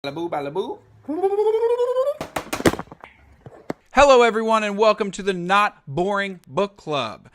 Balaboo, balaboo. Hello, everyone, and welcome to the Not Boring Book Club.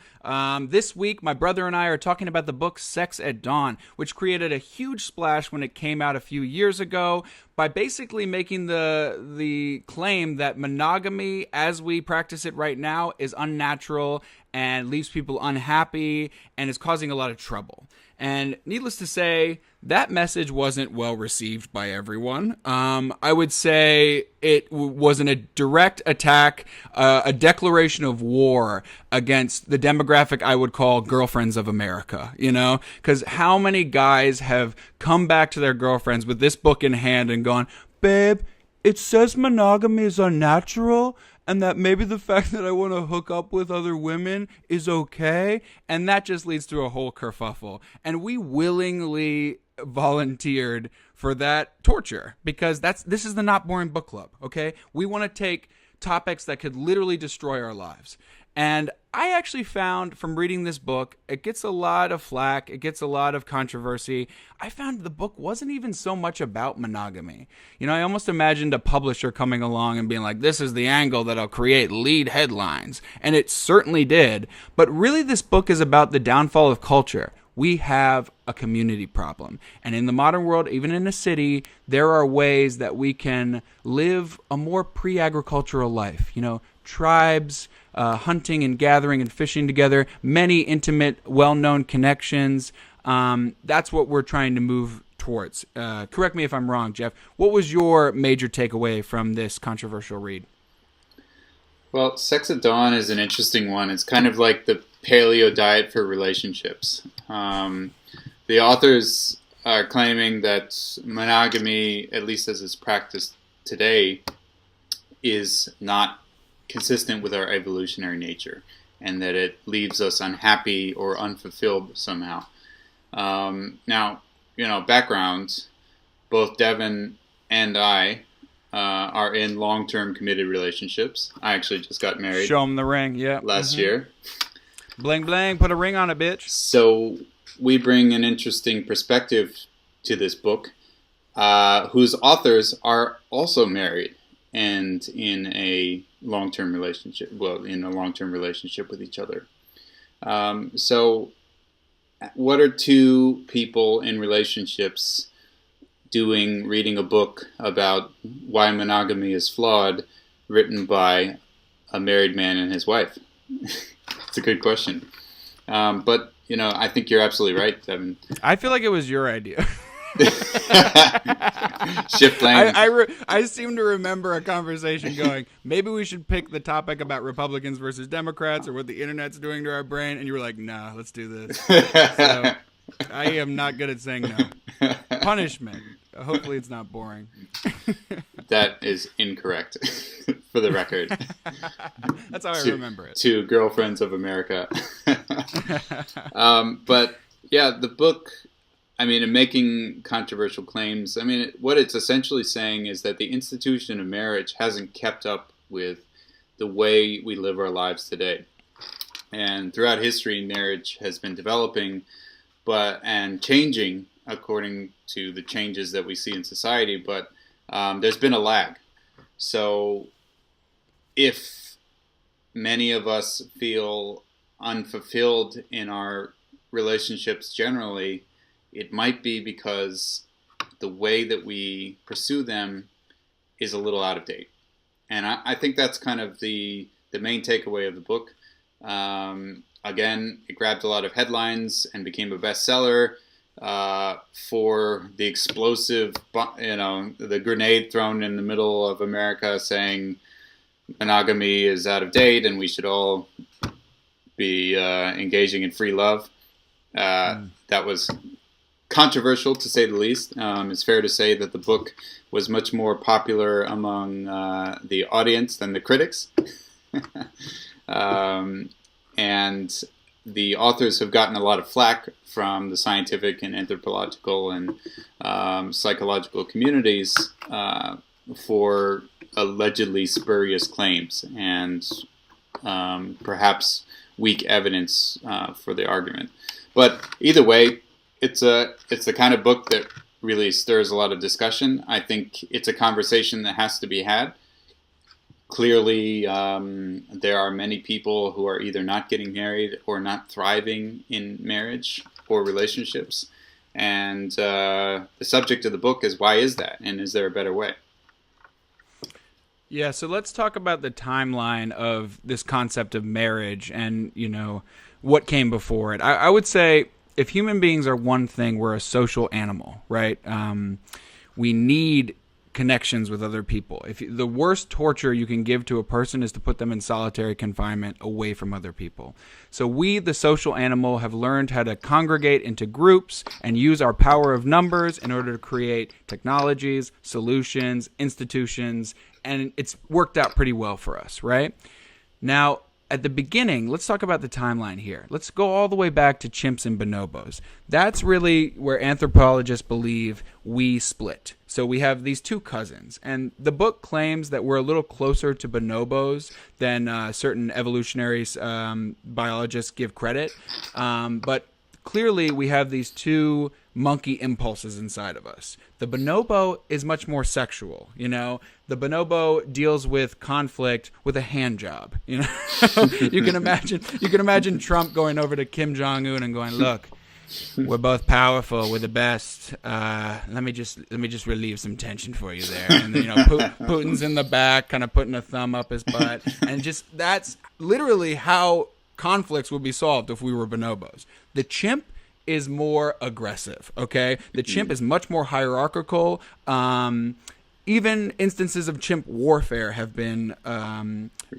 This week, my brother and I are talking about the book Sex at Dawn, which created a huge splash when it came out a few years ago by basically making the claim that monogamy, as we practice it right now, is unnatural and leaves people unhappy and is causing a lot of trouble. And needless to say, that message wasn't well received by everyone. I would say it wasn't a direct attack, a declaration of war against the demographic I would call girlfriends of America, you know? Because how many guys have come back to their girlfriends with this book in hand and gone, babe, it says monogamy is unnatural, and that maybe the fact that I want to hook up with other women is okay, and that just leads to a whole kerfuffle. And we willingly volunteered for that torture because this is the Not Boring Book Club, okay? We want to take topics that could literally destroy our lives. And I actually found from reading this book, it gets a lot of flack, it gets a lot of controversy. I found the book wasn't even so much about monogamy. You know, I almost imagined a publisher coming along and being like, this is the angle that'll create lead headlines. And it certainly did. But really, this book is about the downfall of culture. We have a community problem. And in the modern world, even in a city, there are ways that we can live a more pre-agricultural life. You know, tribes, hunting and gathering and fishing together, many intimate, well-known connections. That's what we're trying to move towards. Correct me if I'm wrong, Jeff. What was your major takeaway from this controversial read? Well, Sex at Dawn is an interesting one. It's kind of like the paleo diet for relationships. The authors are claiming that monogamy, at least as it's practiced today, is not consistent with our evolutionary nature, and that it leaves us unhappy or unfulfilled somehow. Now, you know, background, both Devin and I are in long-term committed relationships. I actually just got married. Show them the ring, yeah. Last year. Bling, bling, put a ring on it, bitch. So we bring an interesting perspective to this book, whose authors are also married and in a long-term relationship, with each other. So what are two people in relationships doing, reading a book about why monogamy is flawed, written by a married man and his wife? It's a good question. But, you know, I think you're absolutely right, Devin. I feel like it was your idea. Shift lanes. I seem to remember a conversation going, maybe we should pick the topic about Republicans versus Democrats or what the internet's doing to our brain. And you were like, nah, let's do this. So I am not good at saying no. Punishment. Hopefully it's not boring. That is incorrect, for the record. That's how I remember it. To Girlfriends of America. But, yeah, the book, I mean, in making controversial claims, I mean, what it's essentially saying is that the institution of marriage hasn't kept up with the way we live our lives today. And throughout history, marriage has been developing and changing according to the changes that we see in society, but there's been a lag. So if many of us feel unfulfilled in our relationships generally, it might be because the way that we pursue them is a little out of date. And I think that's kind of the main takeaway of the book. Again, it grabbed a lot of headlines and became a bestseller for the explosive, the grenade thrown in the middle of America saying monogamy is out of date and we should all be engaging in free love. That was controversial, to say the least. It's fair to say that the book was much more popular among the audience than the critics. And the authors have gotten a lot of flack from the scientific and anthropological and psychological communities for allegedly spurious claims and perhaps weak evidence for the argument. But either way, it's the kind of book that really stirs a lot of discussion. I think it's a conversation that has to be had. Clearly, there are many people who are either not getting married or not thriving in marriage or relationships. And the subject of the book is, why is that? And is there a better way? Yeah, so let's talk about the timeline of this concept of marriage and, what came before it. I would say if human beings are one thing, we're a social animal, right? We need connections with other people. The worst torture you can give to a person is to put them in solitary confinement away from other people. So we, the social animal, have learned how to congregate into groups and use our power of numbers in order to create technologies, solutions, institutions, and it's worked out pretty well for us, right? Now, at the beginning, let's talk about the timeline here. Let's go all the way back to chimps and bonobos. That's really where anthropologists believe we split. So we have these two cousins, and the book claims that we're a little closer to bonobos than certain evolutionary biologists give credit. But clearly we have these two monkey impulses inside of us. The bonobo is much more sexual, The bonobo deals with conflict with a hand job, You can imagine Trump going over to Kim Jong-un and going, "Look, we're both powerful. We're the best. Let me just relieve some tension for you there." And then, Putin's in the back, kind of putting a thumb up his butt, and just that's literally how conflicts would be solved if we were bonobos. The chimp is more aggressive. Okay, the chimp is much more hierarchical. Even instances of chimp warfare have been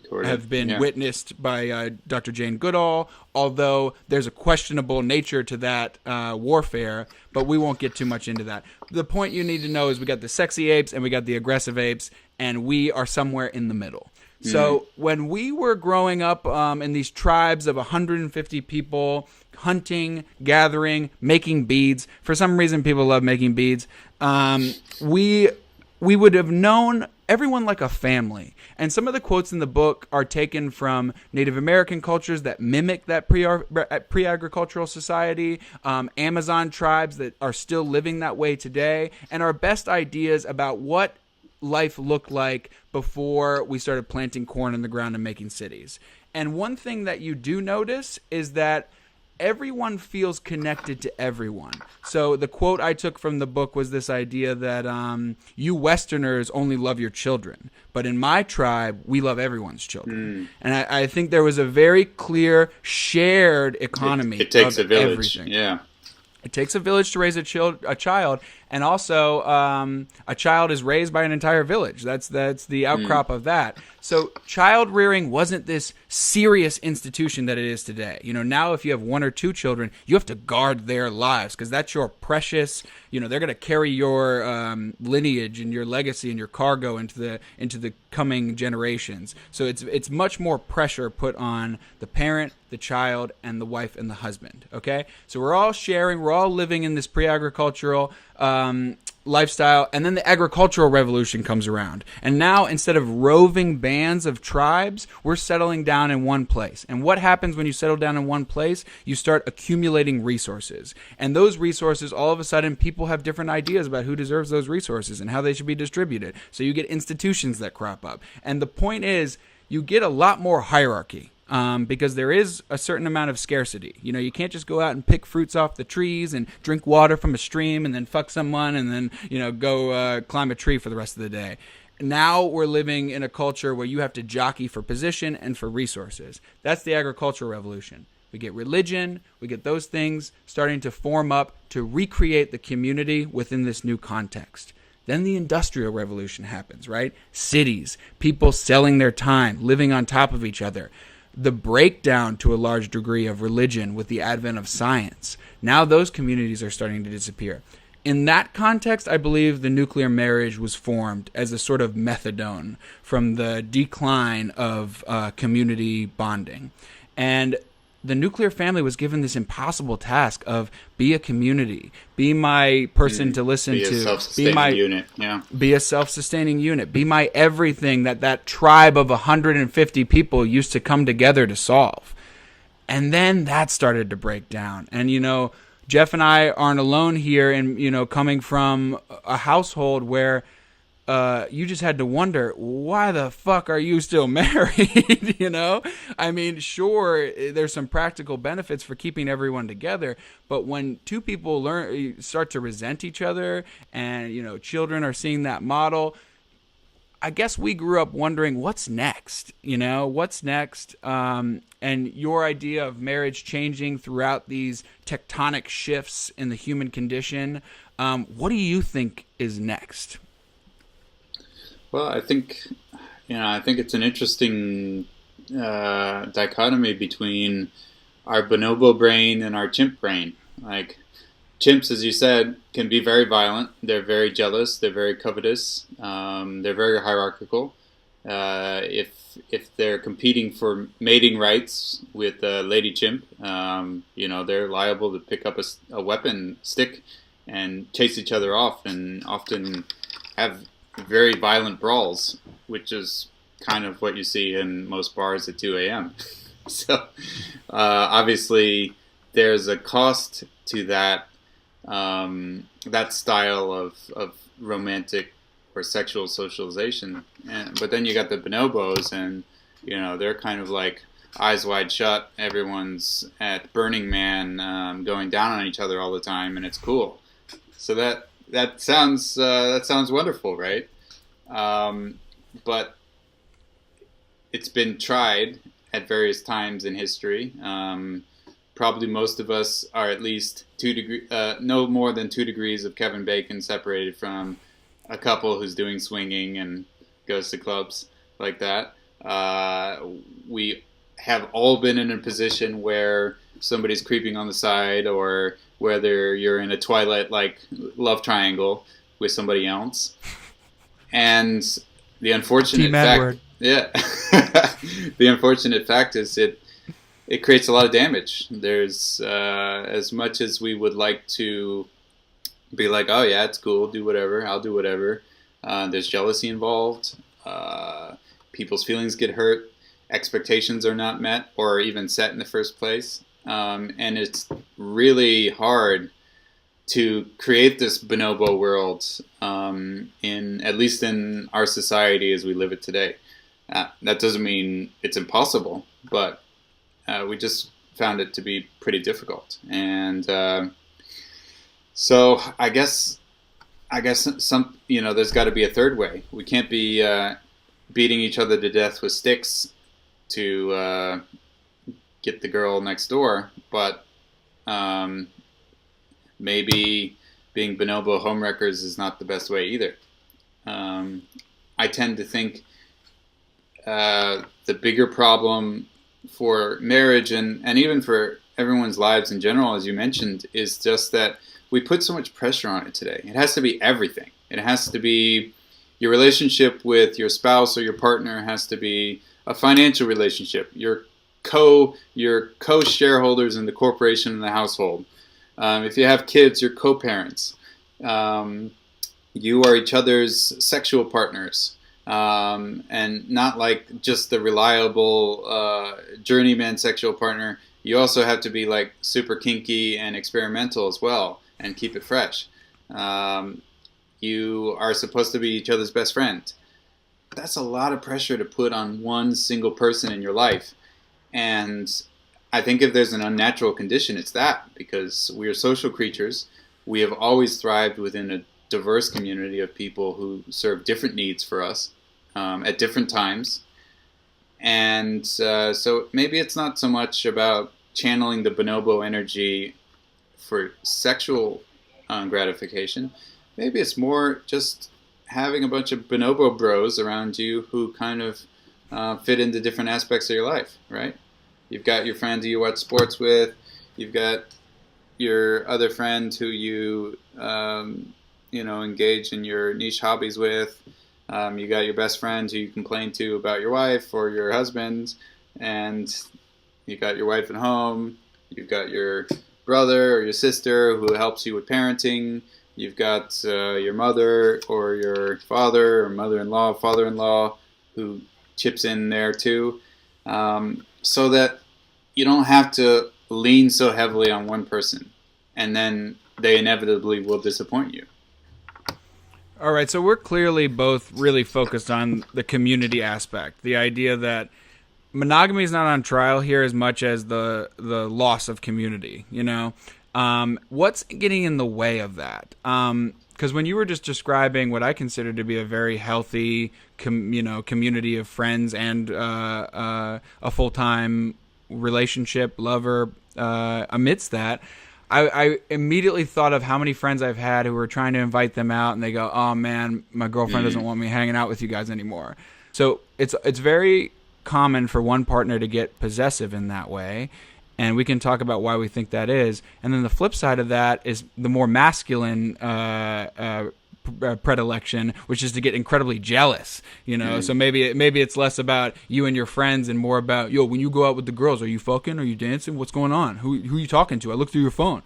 witnessed by Dr. Jane Goodall, although there's a questionable nature to that warfare, but we won't get too much into that. The point you need to know is we got the sexy apes and we got the aggressive apes, and we are somewhere in the middle. So when we were growing up in these tribes of 150 people, hunting, gathering, making beads, for some reason people love making beads, we would have known everyone like a family. And some of the quotes in the book are taken from Native American cultures that mimic that pre-agricultural society, Amazon tribes that are still living that way today, and our best ideas about what life looked like before we started planting corn in the ground and making cities. And one thing that you do notice is that everyone feels connected to everyone. So the quote I took from the book was this idea that you Westerners only love your children, but in my tribe, we love everyone's children. And I think there was a very clear shared economy. It takes a village. Everything. Yeah. It takes a village to raise a child, and also a child is raised by an entire village. That's the outcrop of that. So child rearing wasn't this serious institution that it is today. Now if you have one or two children, you have to guard their lives because that's your precious. They're going to carry your lineage and your legacy and your cargo into the coming generations. So it's much more pressure put on the parent, the child, and the wife and the husband. Okay, so we're all sharing, we're all living in this pre-agricultural lifestyle, and then the agricultural revolution comes around, and now instead of roving bands of tribes, we're settling down in one place. And what happens when you settle down in one place? You start accumulating resources, and those resources, all of a sudden, people have different ideas about who deserves those resources and how they should be distributed. So you get institutions that crop up, and the point is you get a lot more hierarchy. Because there is a certain amount of scarcity. You can't just go out and pick fruits off the trees and drink water from a stream and then fuck someone and then, go climb a tree for the rest of the day. Now we're living in a culture where you have to jockey for position and for resources. That's the agricultural revolution. We get religion, we get those things starting to form up to recreate the community within this new context. Then the Industrial Revolution happens, right? Cities, people selling their time, living on top of each other. The breakdown to a large degree of religion with the advent of science. Now those communities are starting to disappear. In that context, I believe the nuclear marriage was formed as a sort of methadone from the decline of community bonding. And the nuclear family was given this impossible task of be a community, be my person to listen to, be a self-sustaining unit, be my everything that tribe of 150 people used to come together to solve. And then that started to break down. And Jeff and I aren't alone here, and coming from a household where you just had to wonder, why the fuck are you still married? I mean, sure, there's some practical benefits for keeping everyone together, but when two people start to resent each other, and children are seeing that model, I guess we grew up wondering what's next. What's next? And your idea of marriage changing throughout these tectonic shifts in the human condition. What do you think is next? Well, I think it's an interesting dichotomy between our bonobo brain and our chimp brain. Like, chimps, as you said, can be very violent. They're very jealous. They're very covetous. They're very hierarchical. If they're competing for mating rights with a lady chimp, they're liable to pick up a weapon stick and chase each other off, and often have very violent brawls, which is kind of what you see in most bars at 2 a.m. So obviously there's a cost to that style of romantic or sexual socialization. But then you got the bonobos, and they're kind of like eyes wide shut. Everyone's at Burning Man, going down on each other all the time, and it's cool. So that sounds wonderful, right? But it's been tried at various times in history. Probably most of us are at least no more than 2 degrees of Kevin Bacon separated from a couple who's doing swinging and goes to clubs like that. We have all been in a position where somebody's creeping on the side, or whether you're in a Twilight-like love triangle with somebody else. And the unfortunate fact, the unfortunate fact is it creates a lot of damage. There's as much as we would like to be like, oh yeah, it's cool, do whatever, I'll do whatever. There's jealousy involved. People's feelings get hurt. Expectations are not met or even set in the first place. And it's really hard to create this bonobo world, at least in our society as we live it today. That doesn't mean it's impossible, but we just found it to be pretty difficult. And so I guess there's got to be a third way. We can't be beating each other to death with sticks to get the girl next door, but maybe being bonobo homewreckers is not the best way either. I tend to think the bigger problem for marriage and even for everyone's lives in general, as you mentioned, is just that we put so much pressure on it today. It has to be everything. It has to be your relationship with your spouse or your partner, has to be a financial relationship. Your co-shareholders in the corporation and the household. If you have kids, you're co-parents. You are each other's sexual partners. And not like just the reliable journeyman sexual partner. You also have to be like super kinky and experimental as well, and keep it fresh. You are supposed to be each other's best friend. That's a lot of pressure to put on one single person in your life. And I think if there's an unnatural condition, it's that, because we are social creatures. We have always thrived within a diverse community of people who serve different needs for us at different times. And so maybe it's not so much about channeling the bonobo energy for sexual gratification. Maybe it's more just having a bunch of bonobo bros around you who kind of fit into different aspects of your life, right? You've got your friend who you watch sports with. You've got your other friend who you engage in your niche hobbies with. You got your best friend who you complain to about your wife or your husband, and you got your wife at home. You've got your brother or your sister who helps you with parenting. You've got your mother or your father or mother-in-law, father-in-law who chips in there too, so that you don't have to lean so heavily on one person. and then they inevitably will disappoint you. All right, so we're clearly both really focused on the community aspect, the idea that monogamy is not on trial here as much as the loss of community. What's getting in the way of that? Because when you were just describing what I consider to be a very healthy, community of friends and a full-time relationship, lover, amidst that, I immediately thought of how many friends I've had who were trying to invite them out, and they go, "Oh man, my girlfriend doesn't want me hanging out with you guys anymore." So it's very common for one partner to get possessive in that way, and we can talk about why we think that is. And then the flip side of that is the more masculine predilection, which is to get incredibly jealous. So maybe it's less about you and your friends and more about, yo, when you go out with the girls, are you fucking, are you dancing, what's going on, who are you talking to, I look through your phone.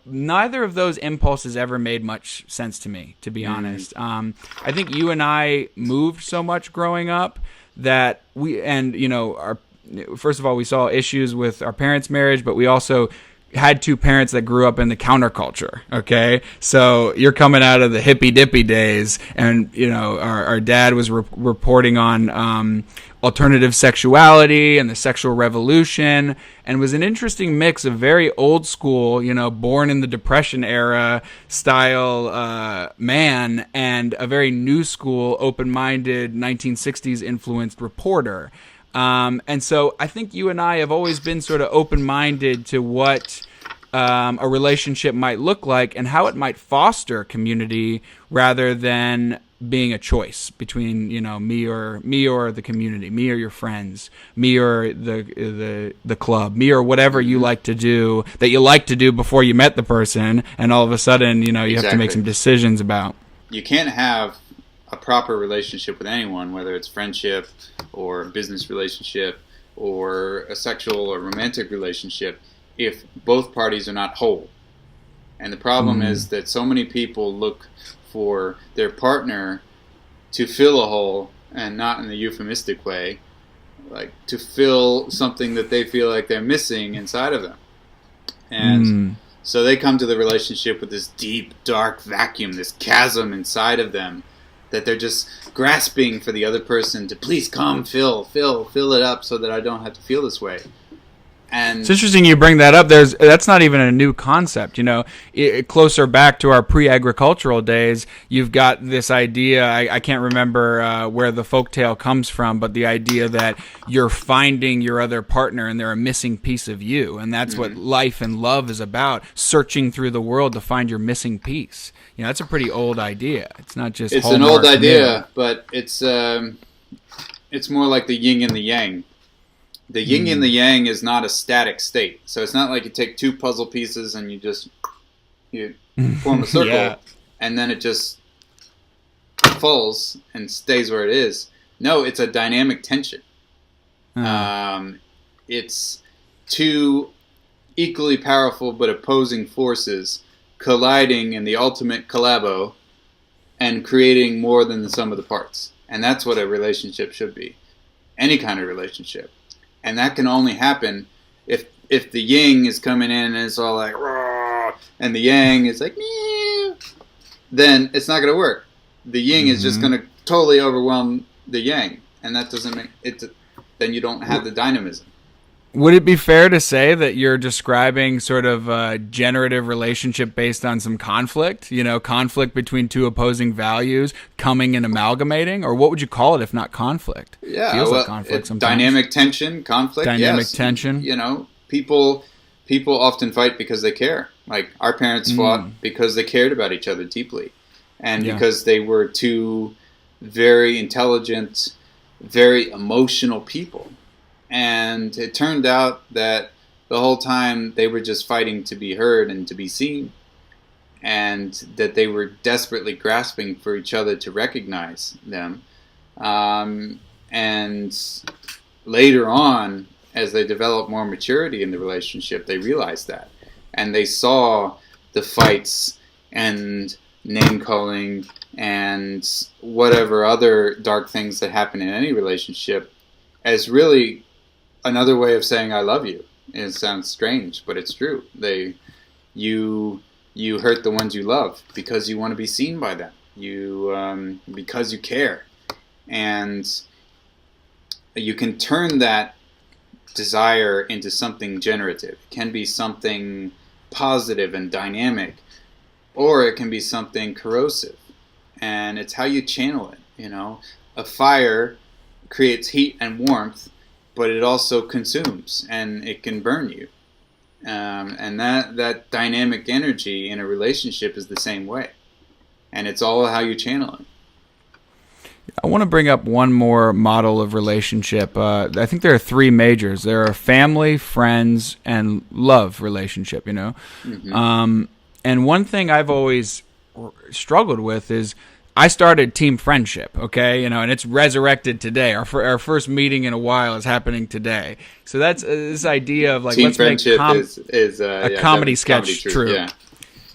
Neither of those impulses ever made much sense to me, to be honest. I think you and I moved so much growing up that first of all, we saw issues with our parents' marriage, but we also had two parents that grew up in the counterculture. Okay, so you're coming out of the hippy dippy days, and our dad was reporting on alternative sexuality and the sexual revolution, and was an interesting mix of very old school, born in the Depression era style man, and a very new school, open-minded 1960s influenced reporter. And so I think you and I have always been sort of open-minded to what a relationship might look like and how it might foster community rather than being a choice between, me or the community, me or your friends, me or the club, me or whatever you like to do that you like to do before you met the person, and all of a sudden, you have to make some decisions about. You can't have a proper relationship with anyone, whether it's friendship or business relationship or a sexual or romantic relationship, if both parties are not whole. And the problem is that so many people look for their partner to fill a hole, and not in the euphemistic way, like to fill something that they feel like they're missing inside of them. And so they come to the relationship with this deep, dark vacuum, this chasm inside of them, that they're just grasping for the other person to please come, fill it up so that I don't have to feel this way. And it's interesting you bring that up. That's not even a new concept. Closer back to our pre-agricultural days, you've got this idea, I can't remember where the folktale comes from, but the idea that you're finding your other partner and they're a missing piece of you. And that's what life and love is about, searching through the world to find your missing piece. That's a pretty old idea. It's not just it's an old idea, but it's more like the yin and the yang. The yin and the yang is not a static state. So it's not like you take two puzzle pieces and you form a circle and then it just falls and stays where it is. No, it's a dynamic tension. It's two equally powerful but opposing forces colliding in the ultimate collabo and creating more than the sum of the parts. And that's what a relationship should be. Any kind of relationship. And that can only happen if the yin is coming in and it's all like, raw, and the yang is like, meow, then it's not going to work. The yin is just going to totally overwhelm the yang. And that doesn't make it, then you don't have the dynamism. Would it be fair to say that you're describing sort of a generative relationship based on some conflict? Conflict between two opposing values coming and amalgamating? Or what would you call it if not conflict? Yeah, feels like conflict sometimes. Dynamic tension, conflict. Dynamic tension. People often fight because they care. Like our parents fought because they cared about each other deeply, and because they were two very intelligent, very emotional people. And it turned out that the whole time they were just fighting to be heard and to be seen, and that they were desperately grasping for each other to recognize them. And later on, as they developed more maturity in the relationship, they realized that. And they saw the fights and name-calling and whatever other dark things that happen in any relationship as really another way of saying I love you. It sounds strange, but it's true. you hurt the ones you love because you want to be seen by them. Because you care, and you can turn that desire into something generative. It can be something positive and dynamic, or it can be something corrosive, and it's how you channel it. A fire creates heat and warmth, but it also consumes, and it can burn you. And that dynamic energy in a relationship is the same way, and it's all how you channel it. I want to bring up one more model of relationship. I think there are three majors. There are family, friends, and love relationship, Mm-hmm. And one thing I've always struggled with is I started team friendship, okay? And it's resurrected today. Our first meeting in a while is happening today. So that's this idea of like, team let's friendship make is a comedy sketch true. Yeah.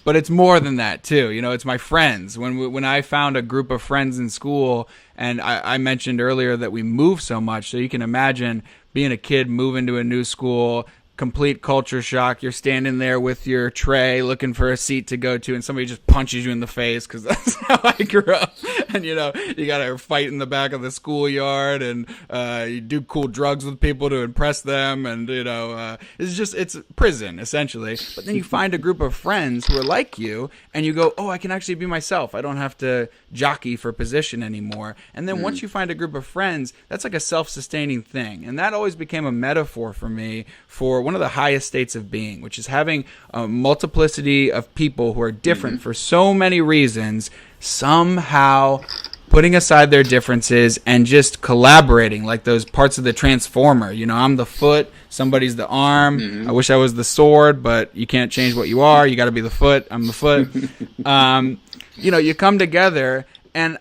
But it's more than that too. It's my friends. When I found a group of friends in school, and I mentioned earlier that we move so much, so you can imagine being a kid moving to a new school, complete culture shock. You're standing there with your tray looking for a seat to go to, and somebody just punches you in the face, because that's how I grew up. And you got to fight in the back of the schoolyard, and you do cool drugs with people to impress them, and it's prison essentially. But then you find a group of friends who are like you, and you go, oh, I can actually be myself. I don't have to jockey for position anymore. And then once you find a group of friends, that's like a self-sustaining thing, and that always became a metaphor for me for one of the highest states of being, which is having a multiplicity of people who are different for so many reasons, somehow putting aside their differences and just collaborating, like those parts of the Transformer. I'm the foot, somebody's the arm. Mm-hmm. I wish I was the sword, but you can't change what you are. You got to be the foot. I'm the foot. You come together, and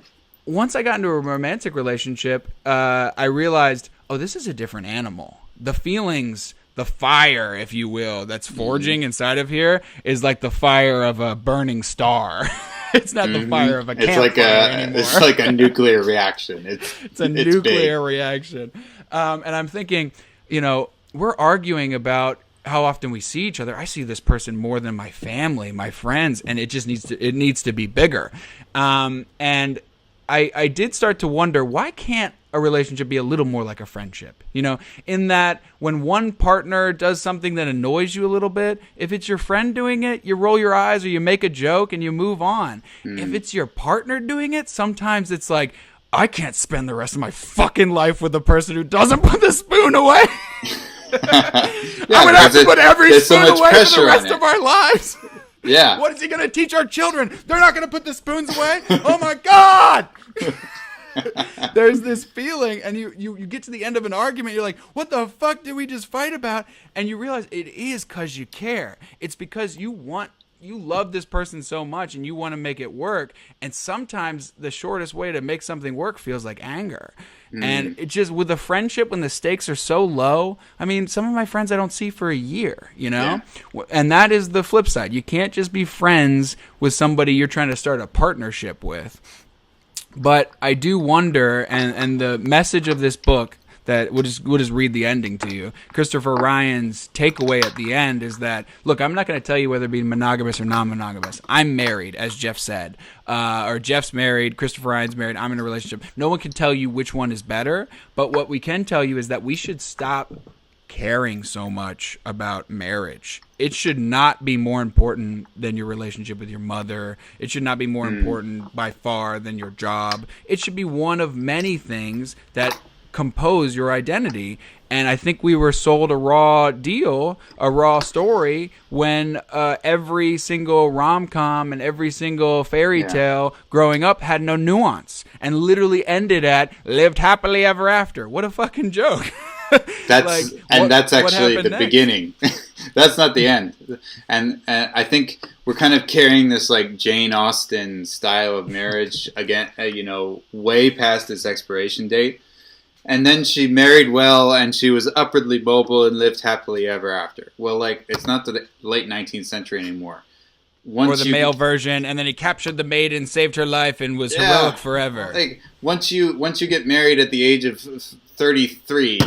once I got into a romantic relationship, I realized, oh, this is a different animal. The feelings, the fire, if you will, that's forging inside of here is like the fire of a burning star. It's not the fire of a campfire anymore. It's like a nuclear reaction. It's a nuclear reaction. And I'm thinking, we're arguing about how often we see each other. I see this person more than my family, my friends, and it just needs to be bigger. And I did start to wonder, why can't a relationship be a little more like a friendship? In that when one partner does something that annoys you a little bit, if it's your friend doing it, you roll your eyes or you make a joke and you move on. If it's your partner doing it, sometimes it's like, I can't spend the rest of my fucking life with a person who doesn't put the spoon away. I would have to put every spoon away for the rest of our lives. Yeah. What is he going to teach our children? They're not going to put the spoons away? Oh my God! There's this feeling, and you get to the end of an argument, you're like, what the fuck did we just fight about? And you realize it is because you care. It's because you love this person so much and you want to make it work. And sometimes the shortest way to make something work feels like anger. And it just, with a friendship, when the stakes are so low, I mean, some of my friends I don't see for a year, Yeah. And that is the flip side. You can't just be friends with somebody you're trying to start a partnership with. But I do wonder, and the message of this book, that we'll just read the ending to you. Christopher Ryan's takeaway at the end is that, look, I'm not going to tell you whether to be monogamous or non-monogamous. I'm married, as Jeff said. Or Jeff's married, Christopher Ryan's married, I'm in a relationship. No one can tell you which one is better, but what we can tell you is that we should stop caring so much about marriage. It should not be more important than your relationship with your mother. It should not be more important by far than your job. It should be one of many things that compose your identity. And I think we were sold a raw deal, a raw story, when every single rom-com and every single fairy tale growing up had no nuance and literally ended at lived happily ever after. What a fucking joke. That's actually the beginning. That's not the end. And I think we're kind of carrying this like Jane Austen style of marriage again, way past its expiration date. And then she married well, and she was upwardly mobile and lived happily ever after. Well, like, it's not the late 19th century anymore. Or the male version, and then he captured the maiden, saved her life, and was heroic forever. Like, once you get married at the age of 33,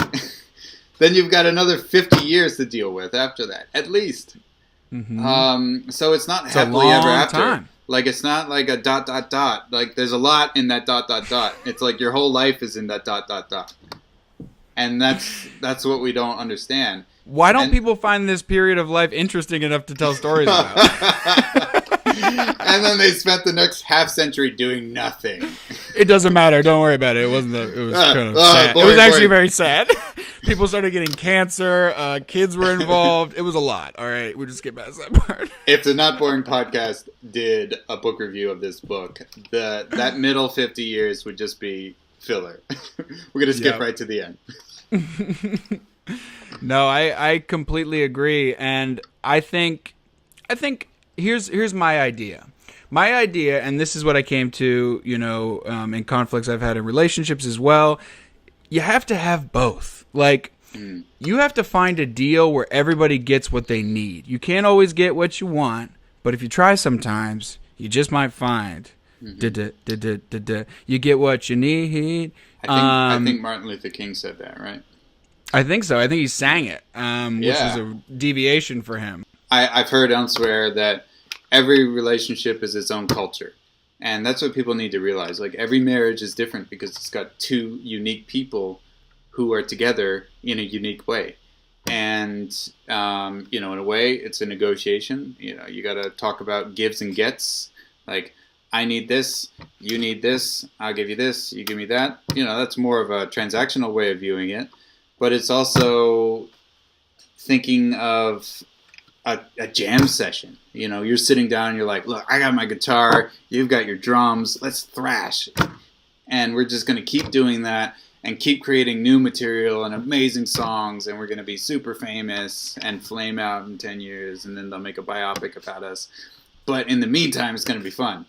then you've got another 50 years to deal with after that, at least. So it's not It's a happily ever long after. time. Like, it's not like a ... Like, there's a lot in that ... It's like your whole life is in that ... And that's what we don't understand. Why don't And- people find this period of life interesting enough to tell stories about? And then they spent the next half century doing nothing. It doesn't matter. Don't worry about it. It wasn't. It was kind of sad. boring, It was actually boring. very sad. People started getting cancer. Kids were involved. It was a lot. All right, we'll just get past that part. If the Not Boring podcast did a book review of this book, that middle 50 years would just be filler. We're gonna skip Yep. right to the end. No, I completely agree, and I think here's my idea. My idea, and this is what I came to, in conflicts I've had in relationships as well. You have to have both. Like, you have to find a deal where everybody gets what they need. You can't always get what you want, but if you try sometimes, you just might find. You get what you need. I think Martin Luther King said that, right? I think so. I think he sang it, which is a deviation for him. I've heard elsewhere that every relationship is its own culture. And that's what people need to realize. Like, every marriage is different because it's got two unique people who are together in a unique way. And, in a way, it's a negotiation. You got to talk about gives and gets. Like, I need this, you need this, I'll give you this, you give me that. That's more of a transactional way of viewing it. But it's also thinking of a jam session. You're sitting down and you're like, look, I got my guitar, you've got your drums, let's thrash. And we're just going to keep doing that and keep creating new material and amazing songs, and we're going to be super famous and flame out in 10 years, and then they'll make a biopic about us. But in the meantime, it's going to be fun.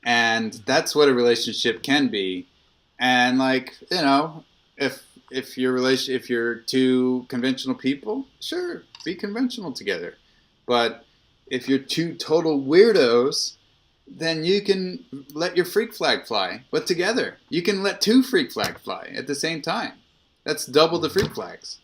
And that's what a relationship can be. And if you're two conventional people, sure, be conventional together. But if you're two total weirdos, then you can let your freak flag fly, but together. You can let two freak flags fly at the same time. That's double the freak flags.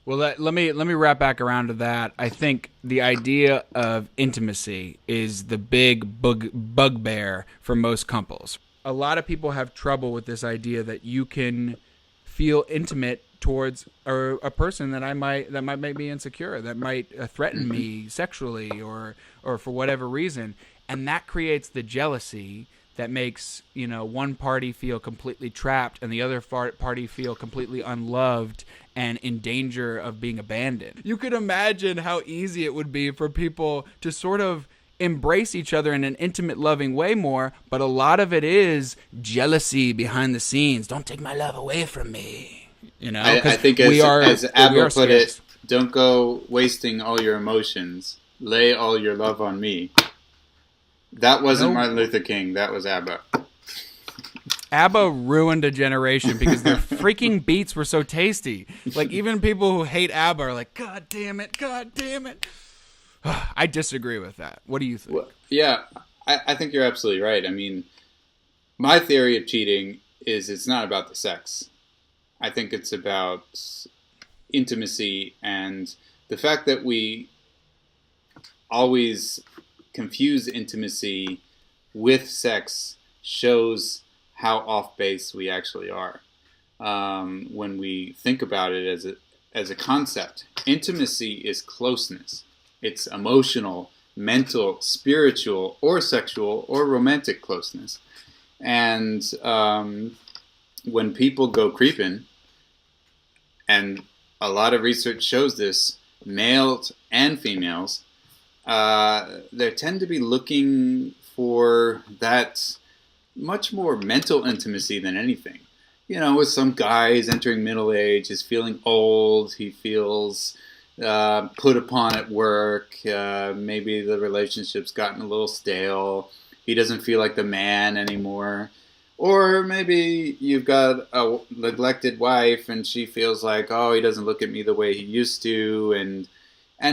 Well, let me wrap back around to that. I think the idea of intimacy is the big bugbear for most couples. A lot of people have trouble with this idea that you can feel intimate towards a person that might make me insecure, that might threaten me sexually or for whatever reason, and that creates the jealousy that makes one party feel completely trapped and the other party feel completely unloved and in danger of being abandoned. You could imagine how easy it would be for people to sort of embrace each other in an intimate, loving way more, but a lot of it is jealousy behind the scenes. Don't take my love away from me. I think as Abba put it, don't go wasting all your emotions. Lay all your love on me. That wasn't Martin Luther King. That was Abba. ABBA ruined a generation because their freaking beats were so tasty. Like, even people who hate ABBA are like, God damn it, God damn it. I disagree with that. What do you think? Well, yeah, I think you're absolutely right. I mean, my theory of cheating is it's not about the sex. I think it's about intimacy, and the fact that we always confuse intimacy with sex shows how off base we actually are. When we think about it as a concept, intimacy is closeness. It's emotional, mental, spiritual, or sexual, or romantic closeness. And when people go creeping, and a lot of research shows this, males and females, they tend to be looking for that much more mental intimacy than anything. With some guy who's entering middle age, is feeling old, he feels put upon at work, maybe the relationship's gotten a little stale, he doesn't feel like the man anymore. Or maybe you've got a neglected wife and she feels like, oh, he doesn't look at me the way he used to, and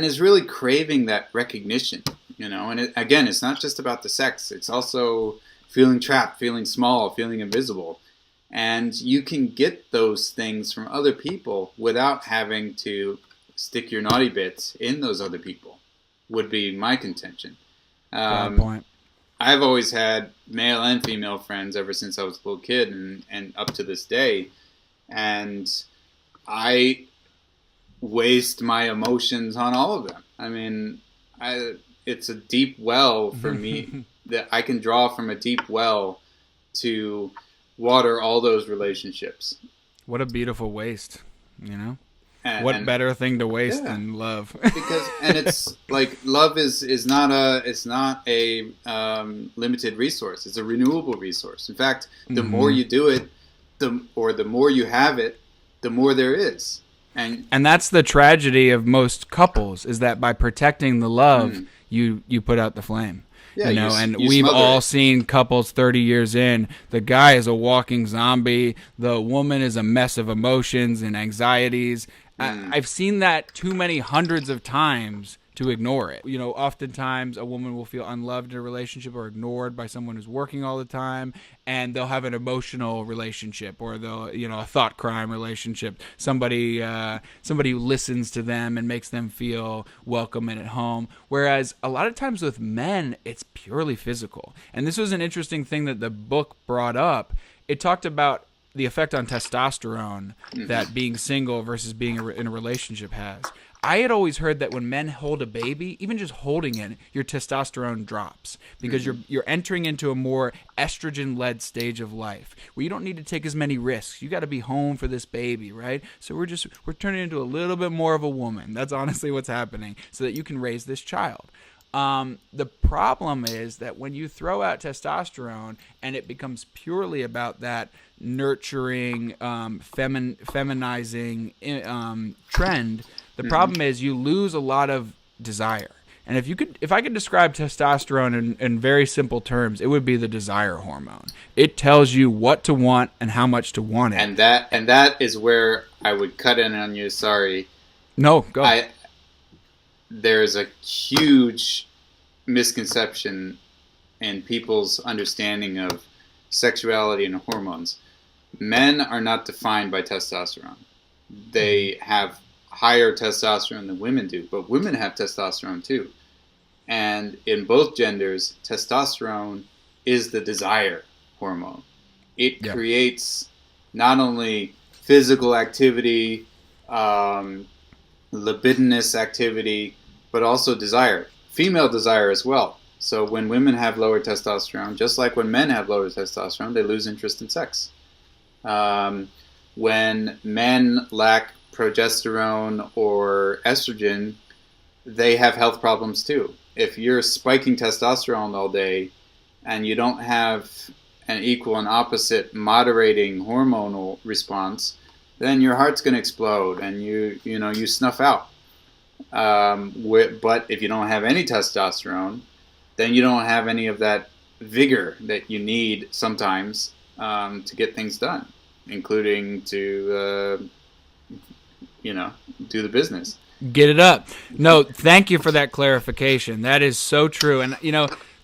is really craving that recognition, And again, it's not just about the sex. It's also feeling trapped, feeling small, feeling invisible. And you can get those things from other people without having to stick your naughty bits in those other people. would be my contention. Good point. I've always had male and female friends ever since I was a little kid and up to this day. And I waste my emotions on all of them. I mean, it's a deep well for me that I can draw from a deep well to water all those relationships. What a beautiful waste, you know? What better thing to waste than love? And it's like love is not a limited resource. It's a renewable resource. In fact, the more you do it, the more you have it, the more there is. And that's the tragedy of most couples, is that by protecting the love, you put out the flame. Yeah, and we've all seen couples 30 years in. The guy is a walking zombie. The woman is a mess of emotions and anxieties. I've seen that too many hundreds of times to ignore it. Oftentimes a woman will feel unloved in a relationship or ignored by someone who's working all the time, and they'll have an emotional relationship, or they'll, a thought crime relationship. Somebody who listens to them and makes them feel welcome and at home. Whereas a lot of times with men, it's purely physical. And this was an interesting thing that the book brought up. It talked about the effect on testosterone that being single versus being in a relationship has. I had always heard that when men hold a baby, even just holding it, your testosterone drops because you're entering into a more estrogen-led stage of life where you don't need to take as many risks. You got to be home for this baby, right? So we're turning into a little bit more of a woman. That's honestly what's happening, so that you can raise this child. The problem is that when you throw out testosterone and it becomes purely about that nurturing, feminizing trend, the problem is you lose a lot of desire. And if I could describe testosterone in very simple terms, it would be the desire hormone. It tells you what to want and how much to want it. And that is where I would cut in on you. Sorry. No, go. There's a huge misconception in people's understanding of sexuality and hormones. Men are not defined by testosterone. They have higher testosterone than women do, but women have testosterone too. And in both genders, testosterone is the desire hormone. It creates not only physical activity, libidinous activity, but also desire, female desire as well. So when women have lower testosterone, just like when men have lower testosterone, they lose interest in sex. When men lack progesterone or estrogen, they have health problems too. If you're spiking testosterone all day and you don't have an equal and opposite moderating hormonal response, then your heart's going to explode and you snuff out. But if you don't have any testosterone, then you don't have any of that vigor that you need sometimes to get things done, including to do the business. Get it up. No, thank you for that clarification. That is so true. And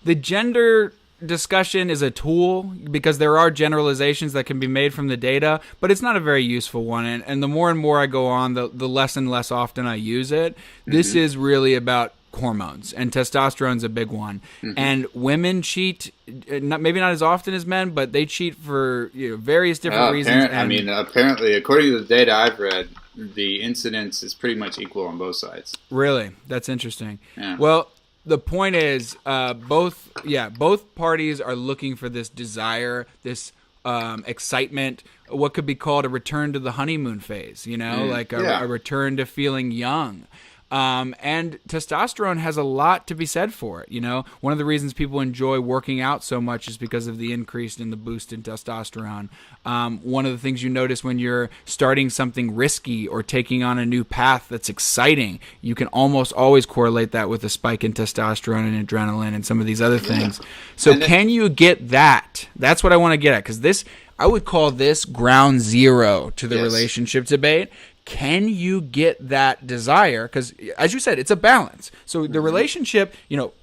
the gender discussion is a tool because there are generalizations that can be made from the data, but it's not a very useful one. And the more and more I go on, the less and less often I use it. This is really about hormones, and testosterone's a big one. And women cheat, maybe not as often as men, but they cheat for various different reasons. Apparently, according to the data I've read, the incidence is pretty much equal on both sides. Really? That's interesting. Yeah. Well, the point is, both parties are looking for this desire, this excitement, what could be called a return to the honeymoon phase, a return to feeling young. And testosterone has a lot to be said for it. One of the reasons people enjoy working out so much is because of the increase in the boost in testosterone. One of the things you notice when you're starting something risky or taking on a new path that's exciting, you can almost always correlate that with a spike in testosterone and adrenaline and some of these other things. So can you get that? That's what I want to get at, because I would call this ground zero to the relationship debate. can you get that desire? Because, as you said, it's a balance. So the relationship,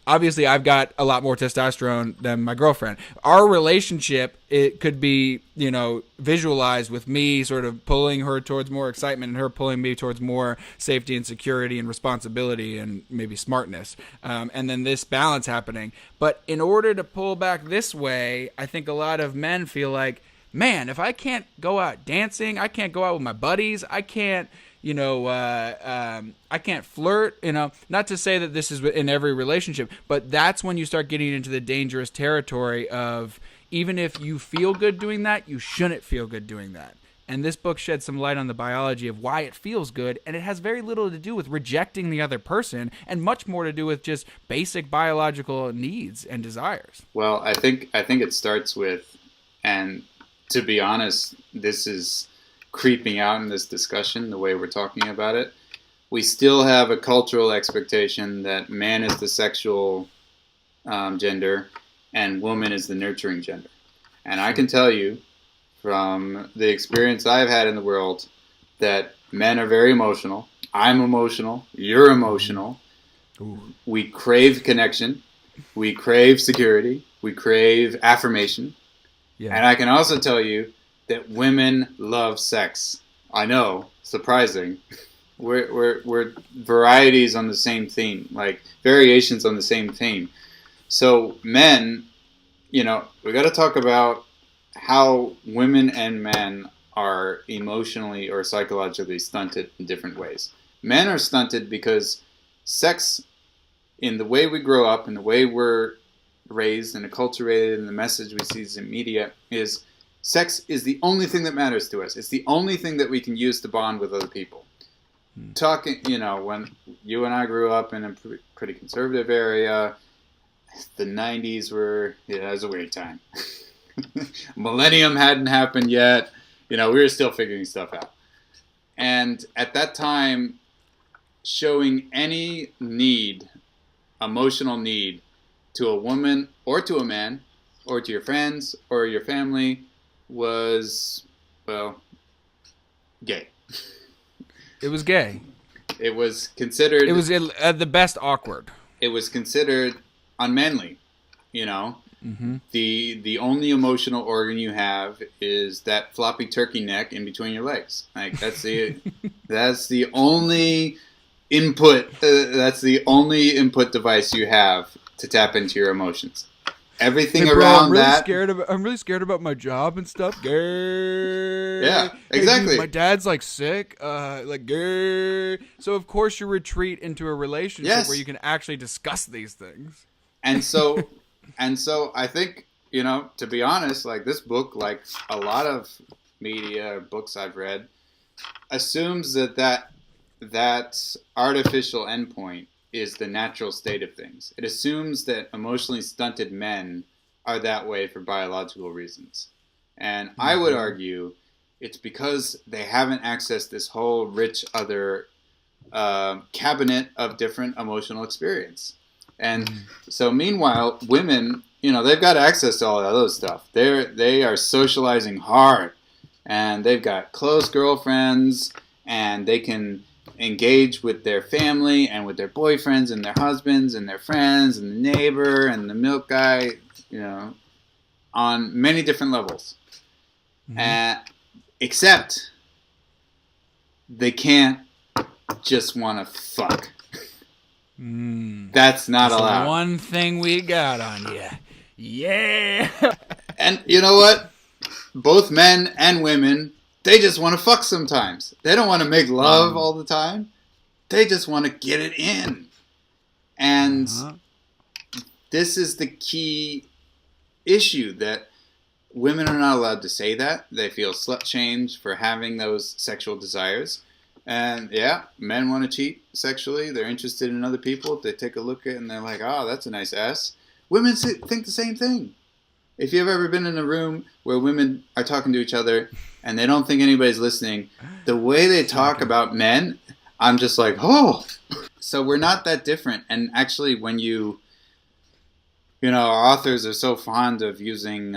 obviously I've got a lot more testosterone than my girlfriend. Our relationship, it could be, visualized with me sort of pulling her towards more excitement and her pulling me towards more safety and security and responsibility and maybe smartness. And then this balance happening. But in order to pull back this way, I think a lot of men feel like, man, if I can't go out dancing, I can't go out with my buddies, I can't, I can't flirt, not to say that this is in every relationship, but that's when you start getting into the dangerous territory of, even if you feel good doing that, you shouldn't feel good doing that. And this book sheds some light on the biology of why it feels good, and it has very little to do with rejecting the other person and much more to do with just basic biological needs and desires. Well, I think it starts with, and to be honest, this is creeping out in this discussion, the way we're talking about it. We still have a cultural expectation that man is the sexual gender and woman is the nurturing gender. And I can tell you from the experience I've had in the world that men are very emotional. I'm emotional. You're emotional. Ooh. We crave connection. We crave security. We crave affirmation. Yeah. And I can also tell you that women love sex. I know, surprising. We're varieties on the same theme, like variations on the same theme. So men, we got to talk about how women and men are emotionally or psychologically stunted in different ways. Men are stunted because sex, in the way we grow up, in the way we're raised and acculturated, and the message we see in media is sex is the only thing that matters to us. It's the only thing that we can use to bond with other people. Talking, when you and I grew up in a pretty conservative area, the 90s it was a weird time. Millennium hadn't happened yet. We were still figuring stuff out. And at that time, showing any need, emotional need, to a woman or to a man or to your friends or your family was, well, gay. It was gay. It was considered... It was at the best awkward. It was considered unmanly, Mm-hmm. The only emotional organ you have is that floppy turkey neck in between your legs. Like, that's the only input, that's the only input device you have to tap into your emotions. Everything around that. I'm really scared about my job and stuff. Gay. Yeah, exactly. Hey, dude, my dad's sick. Gay. So of course you retreat into a relationship where you can actually discuss these things. And so I think, to be honest, this book, like a lot of media books I've read, assumes that artificial endpoint is the natural state of things. It assumes that emotionally stunted men are that way for biological reasons. And I would argue it's because they haven't accessed this whole rich other cabinet of different emotional experience. And so meanwhile, women, they've got access to all that other stuff. They are socializing hard, and they've got close girlfriends, and they can engage with their family and with their boyfriends and their husbands and their friends and the neighbor and the milk guy, on many different levels. Except they can't just want to fuck. That's not allowed. One thing we got on you. Yeah. And you know what? Both men and women, they just want to fuck sometimes. They don't want to make love all the time. They just want to get it in. And this is the key issue, that women are not allowed to say that. They feel slut-shamed for having those sexual desires. And men want to cheat sexually. They're interested in other people. They take a look at it and they're like, oh, that's a nice ass. Women think the same thing. If you've ever been in a room where women are talking to each other and they don't think anybody's listening, the way they talk about men, I'm just like, oh. So we're not that different. And actually, when our authors are so fond of using,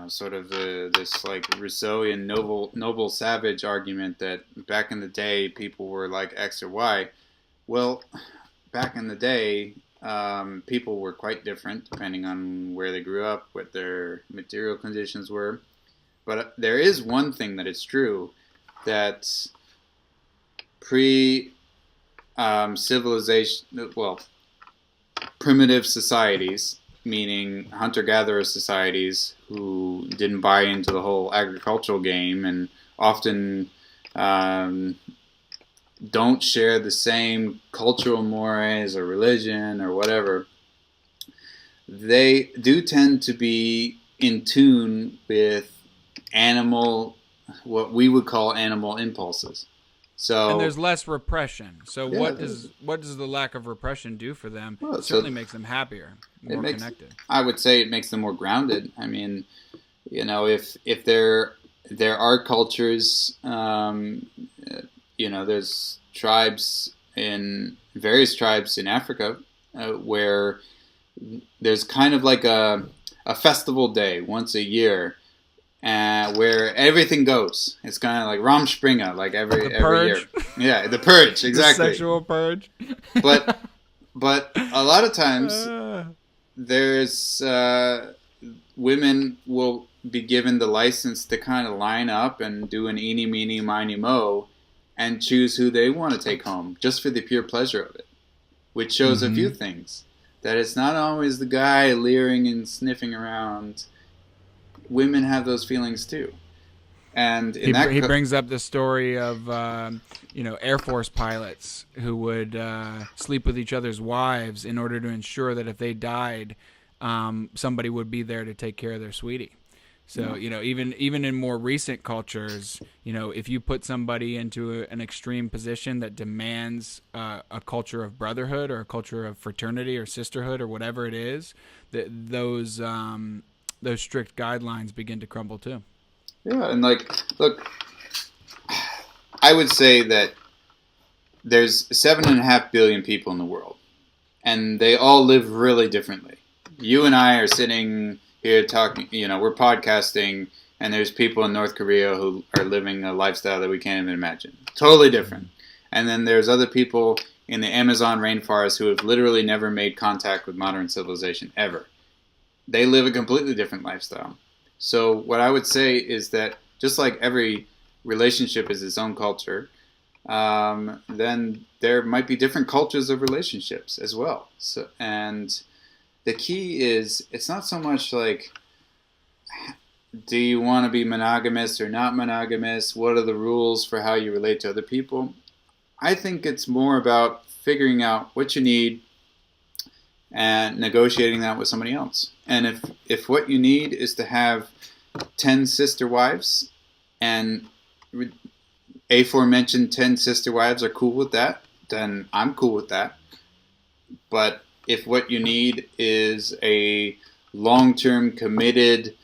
sort of this like Rousseauian noble savage argument that back in the day people were like X or Y. Well, back in the day, people were quite different depending on where they grew up, what their material conditions were. But there is one thing that is true, that civilization, well, primitive societies, meaning hunter-gatherer societies who didn't buy into the whole agricultural game and often don't share the same cultural mores or religion or whatever, they do tend to be in tune with what we would call animal impulses. So, and there's less repression. So yeah, what does the lack of repression do for them? Well, it certainly makes them happier, more connected. I would say it makes them more grounded. I mean, if there are cultures, there's various tribes in Africa where there's kind of like a festival day once a year. Where everything goes. It's kind of like Rumspringa, like every year. Yeah, the purge, exactly. The sexual purge. But a lot of times there's women will be given the license to kind of line up and do an eeny, meeny, miny, mo, and choose who they want to take home just for the pure pleasure of it, which shows a few things. That it's not always the guy leering and sniffing around. Women have those feelings too, and he brings up the story of Air Force pilots who would sleep with each other's wives in order to ensure that if they died, somebody would be there to take care of their sweetie. So even in more recent cultures, if you put somebody into an extreme position that demands a culture of brotherhood or a culture of fraternity or sisterhood or whatever it is, those strict guidelines begin to crumble too. Yeah, and look, I would say that there's 7.5 billion people in the world, and they all live really differently. You and I are sitting here talking, we're podcasting, and there's people in North Korea who are living a lifestyle that we can't even imagine. Totally different. And then there's other people in the Amazon rainforest who have literally never made contact with modern civilization ever. They live a completely different lifestyle. So what I would say is that just like every relationship is its own culture, then there might be different cultures of relationships as well. So, and the key is, it's not so much like, do you want to be monogamous or not monogamous? What are the rules for how you relate to other people? I think it's more about figuring out what you need and negotiating that with somebody else. And if what you need is to have 10 sister wives, and aforementioned 10 sister wives are cool with that, then I'm cool with that. But if what you need is a long-term, committed,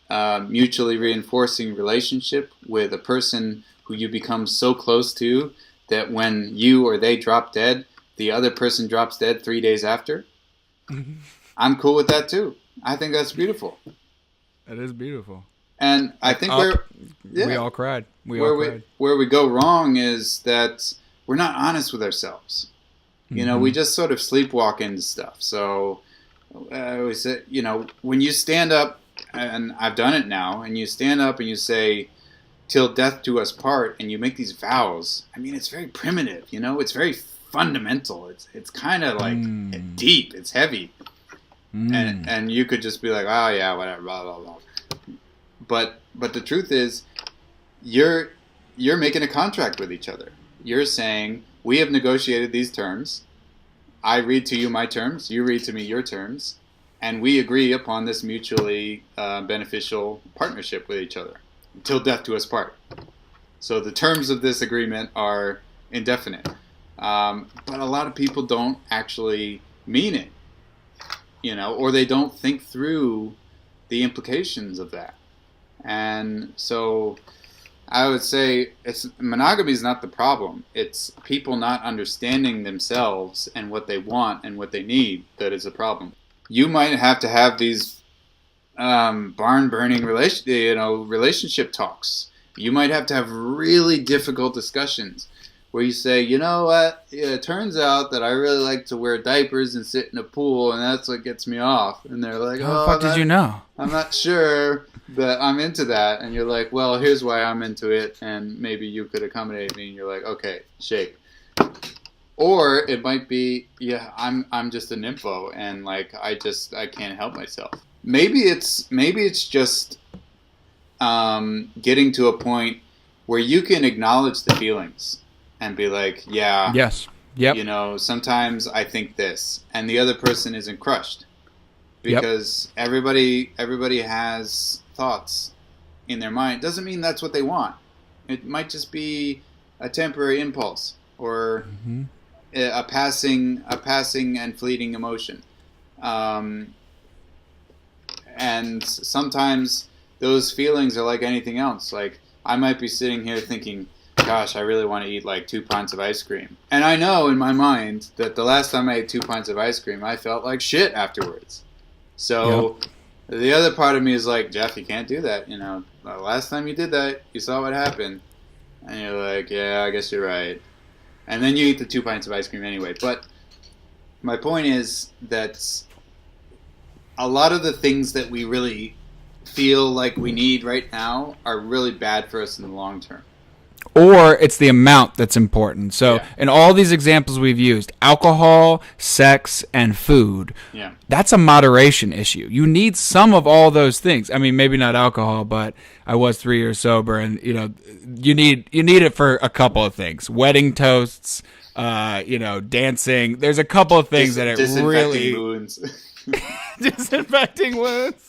mutually reinforcing relationship with a person who you become so close to that when you or they drop dead, the other person drops dead 3 days after, I'm cool with that too. I think that's beautiful. That is beautiful. And I think we all cried. Where we go wrong is that we're not honest with ourselves. We just sort of sleepwalk into stuff. So we said, when you stand up, and I've done it now, and you stand up and you say, "Till death do us part," and you make these vows. I mean, it's very primitive. It's very fundamental. It's kind of like deep. It's heavy. And you could just be like, oh yeah, whatever, blah blah blah. But the truth is, you're making a contract with each other. You're saying, we have negotiated these terms. I read to you my terms. You read to me your terms, and we agree upon this mutually beneficial partnership with each other until death do us part. So the terms of this agreement are indefinite, but a lot of people don't actually mean it. Or they don't think through the implications of that. And so I would say monogamy is not the problem. It's people not understanding themselves and what they want and what they need that is a problem. You might have to have these barn burning relationship talks. You might have to have really difficult discussions where you say, you know what, it turns out that I really like to wear diapers and sit in a pool, and that's what gets me off. And they're like, How the fuck did you know? I'm not sure that I'm into that. And you're like, well, here's why I'm into it, and maybe you could accommodate me. And you're like, okay, shake. Or it might be, yeah, I'm just a nympho, and like I can't help myself. Maybe it's just getting to a point where you can acknowledge the feelings and be like, yeah, yes, yep. Sometimes I think this, and the other person isn't crushed because everybody has thoughts in their mind. Doesn't mean that's what they want. It might just be a temporary impulse or a passing and fleeting emotion. And sometimes those feelings are like anything else. Like, I might be sitting here thinking, gosh, I really want to eat like 2 pints of ice cream. And I know in my mind that the last time I ate 2 pints of ice cream, I felt like shit afterwards. So the other part of me is like, Jeff, you can't do that. The last time you did that, you saw what happened. And you're like, yeah, I guess you're right. And then you eat the 2 pints of ice cream anyway. But my point is that a lot of the things that we really feel like we need right now are really bad for us in the long term. Or it's the amount that's important. So in all these examples we've used, alcohol, sex, and food, that's a moderation issue. You need some of all those things. I mean, maybe not alcohol, but I was 3 years sober, and you need it for a couple of things. Wedding toasts, dancing. There's a couple of things that it really... wounds. Disinfecting wounds.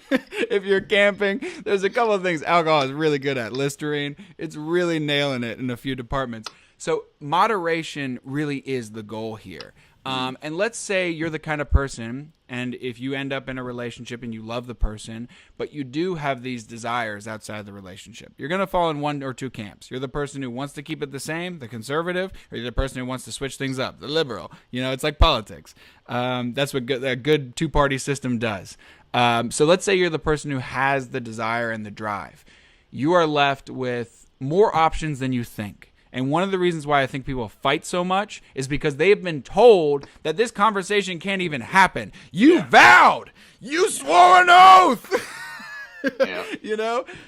If you're camping, there's a couple of things alcohol is really good at. Listerine, it's really nailing it in a few departments. So moderation really is the goal here. And let's say you're the kind of person, and if you end up in a relationship and you love the person, but you do have these desires outside the relationship, you're going to fall in one or two camps. You're the person who wants to keep it the same, the conservative, or you're the person who wants to switch things up, the liberal. It's like politics. That's what a good two-party system does. So let's say you're the person who has the desire and the drive. You are left with more options than you think. And one of the reasons why I think people fight so much is because they've been told that this conversation can't even happen. You vowed! You swore an oath!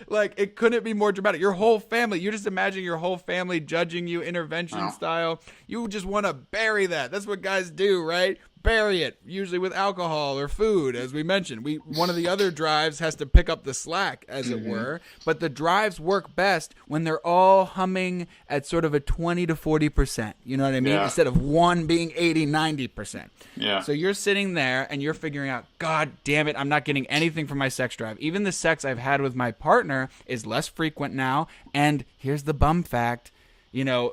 Like, it couldn't be more dramatic. Your whole family, you just imagine your whole family judging you intervention style. You just want to bury that. That's what guys do, right? Bury it, usually with alcohol or food, as we mentioned. One of the other drives has to pick up the slack, as it were. But the drives work best when they're all humming at sort of a 20 to 40%. You know what I mean? Instead of one being 80, 90%. Yeah. So you're sitting there and you're figuring out, God damn it, I'm not getting anything from my sex drive. Even the sex I've had with my partner is less frequent now. And here's the bum fact.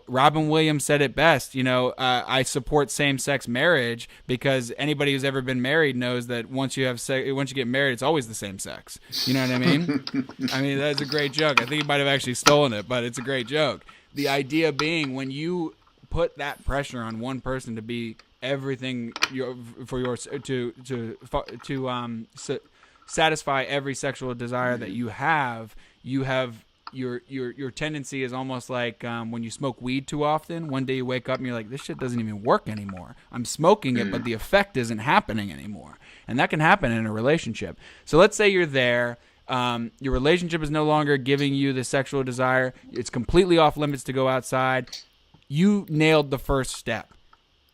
Robin Williams said it best. I support same-sex marriage because anybody who's ever been married knows that once you get married, it's always the same sex. You know what I mean? I mean, that's a great joke. I think he might have actually stolen it, but it's a great joke. The idea being, when you put that pressure on one person to be everything satisfy every sexual desire that you have your tendency is almost like when you smoke weed too often. One day you wake up and you're like, this shit doesn't even work anymore. I'm smoking it, but the effect isn't happening anymore. And that can happen in a relationship. So let's say you're there. Your relationship is no longer giving you the sexual desire. It's completely off limits to go outside. You nailed the first step.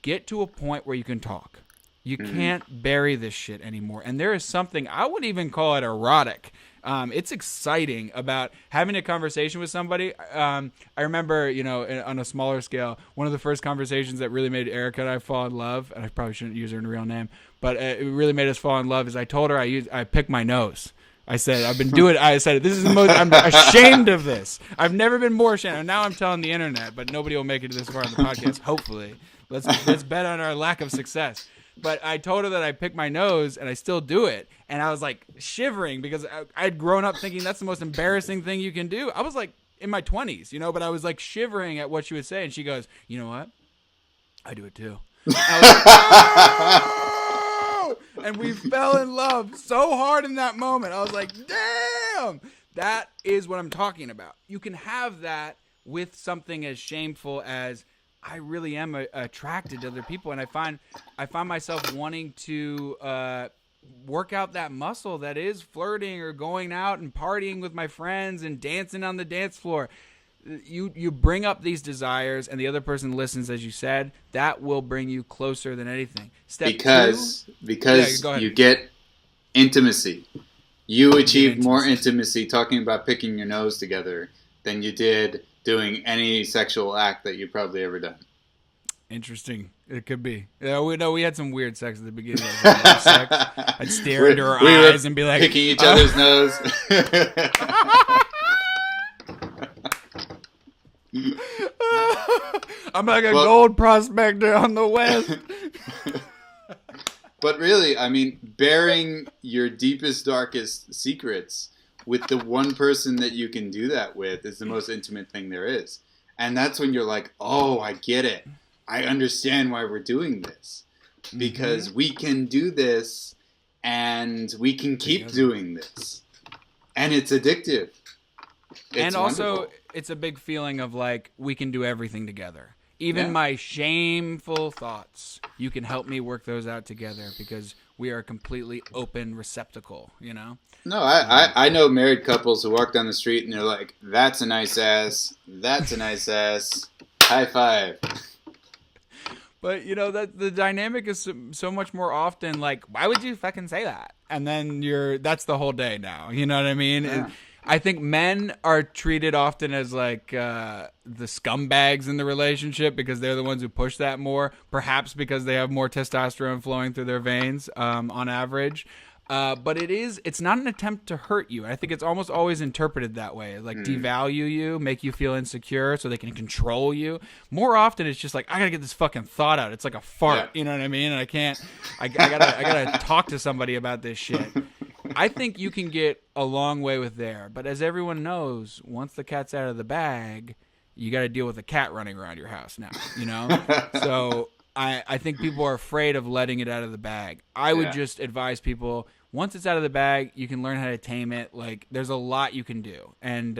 Get to a point where you can talk. You can't bury this shit anymore. And there is something, I would even call it erotic. It's exciting about having a conversation with somebody. I remember, on a smaller scale, one of the first conversations that really made Erica and I fall in love, and I probably shouldn't use her real name, but it really made us fall in love, is I told her I pick my nose. I said, this is the most, I'm ashamed of this. I've never been more ashamed. And now I'm telling the internet, but nobody will make it this far on the podcast, hopefully. Let's bet on our lack of success. But I told her that I picked my nose, and I still do it. And I was like shivering because I'd grown up thinking that's the most embarrassing thing you can do. I was like in my 20s, but I was like shivering at what she would say. And she goes, you know what? I do it too. I was like, oh! And we fell in love so hard in that moment. I was like, damn, that is what I'm talking about. You can have that with something as shameful as I really am attracted to other people. And I find myself wanting to work out that muscle that is flirting or going out and partying with my friends and dancing on the dance floor. You bring up these desires and the other person listens, as you said, that will bring you closer than anything. Because you get intimacy. You achieved more intimacy talking about picking your nose together than you did doing any sexual act that you've probably ever done. Interesting. It could be. We had some weird sex at the beginning. I'd stare into her eyes and be like, picking each other's nose. I'm like a gold prospector on the West. But really, I mean, bearing your deepest, darkest secrets with the one person that you can do that with is the most intimate thing there is. And that's when you're like, oh, I get it. I understand why we're doing this. Because we can do this and we can keep doing this. And it's addictive. It's also, wonderful. It's a big feeling of like, we can do everything together. Even my shameful thoughts, you can help me work those out together because we are a completely open receptacle, you know? No, I know married couples who walk down the street and they're like, that's a nice ass, that's a nice ass, high five. But, you know, that the dynamic is so much more often like, why would you fucking say that? And then that's the whole day now, you know what I mean? Yeah. And I think men are treated often as like the scumbags in the relationship because they're the ones who push that more, perhaps because they have more testosterone flowing through their veins on average. But it's not an attempt to hurt you. I think it's almost always interpreted that way, like devalue you, make you feel insecure so they can control you. More often it's just like, I gotta get this fucking thought out. It's like a fart, you know what I mean? And I gotta talk to somebody about this shit. I think you can get a long way with there, but as everyone knows, once the cat's out of the bag, you got to deal with a cat running around your house now, you know? So I think people are afraid of letting it out of the bag. I would just advise people, once it's out of the bag, you can learn how to tame it. Like, there's a lot you can do. And,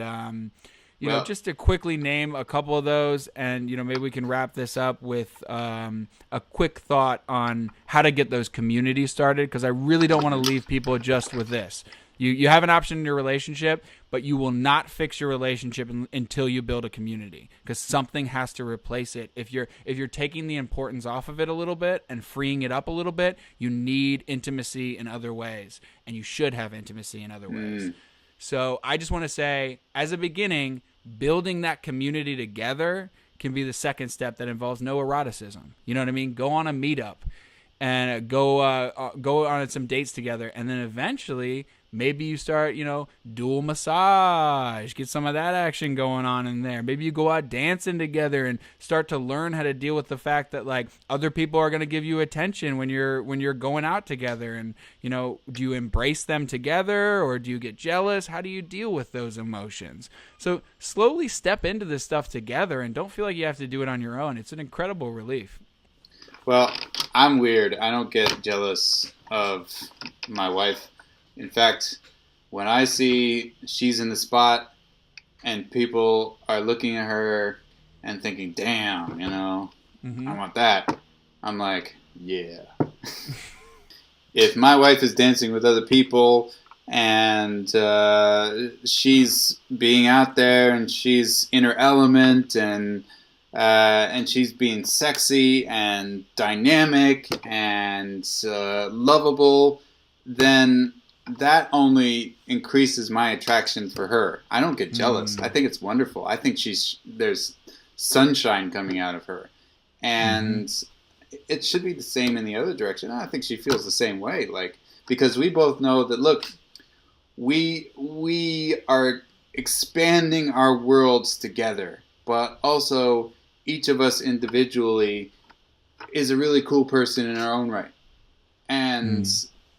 you know, just to quickly name a couple of those, and, you know, maybe we can wrap this up with a quick thought on how to get those communities started, because I really don't want to leave people just with this. You have an option in your relationship, but you will not fix your relationship until you build a community, because something has to replace it. If you're taking the importance off of it a little bit and freeing it up a little bit, you need intimacy in other ways, and you should have intimacy in other ways. So I just want to say, as a beginning, building that community together can be the second step that involves no eroticism. You know what I mean? Go on a meetup and go on some dates together, and then eventually maybe you start, you know, dual massage, get some of that action going on in there. Maybe you go out dancing together and start to learn how to deal with the fact that, like, other people are going to give you attention when you're going out together. And, you know, do you embrace them together or do you get jealous? How do you deal with those emotions? So slowly step into this stuff together and don't feel like you have to do it on your own. It's an incredible relief. Well, I'm weird. I don't get jealous of my wife. In fact, when I see she's in the spot and people are looking at her and thinking, damn, you know, I want that, I'm like, yeah. If my wife is dancing with other people and she's being out there and she's in her element and she's being sexy and dynamic and lovable, then that only increases my attraction for her. I don't get jealous. I think it's wonderful. I think there's sunshine coming out of her. And it should be the same in the other direction. I think she feels the same way. Like, because we both know that, look, we are expanding our worlds together, but also each of us individually is a really cool person in our own right. And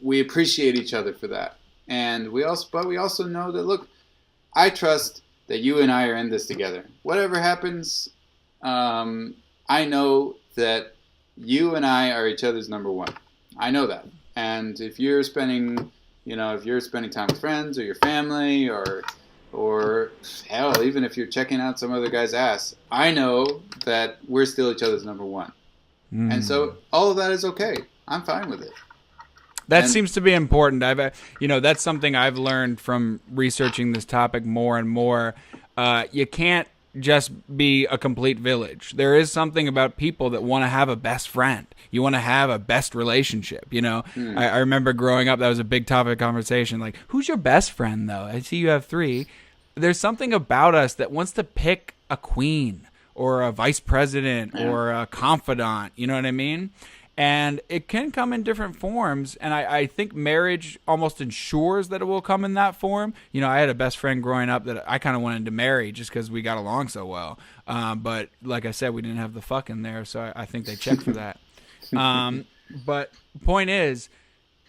we appreciate each other for that. And we also know that, look, I trust that you and I are in this together. Whatever happens, I know that you and I are each other's number one. I know that. And if you're spending, if you're spending time with friends or your family, or hell, even if you're checking out some other guy's ass, I know that we're still each other's number one. And so all of that is okay. I'm fine with it. That seems to be important. That's something I've learned from researching this topic more and more. You can't just be a complete village. There is something about people that want to have a best friend. You want to have a best relationship. I remember growing up, that was a big topic of conversation. Like, who's your best friend, though? I see you have 3. There's something about us that wants to pick a queen or a vice president or a confidant. You know what I mean? And it can come in different forms. And I think marriage almost ensures that it will come in that form. I had a best friend growing up that I kind of wanted to marry just because we got along so well. But like I said, we didn't have the fuck in there. So I think they checked for that. But point is,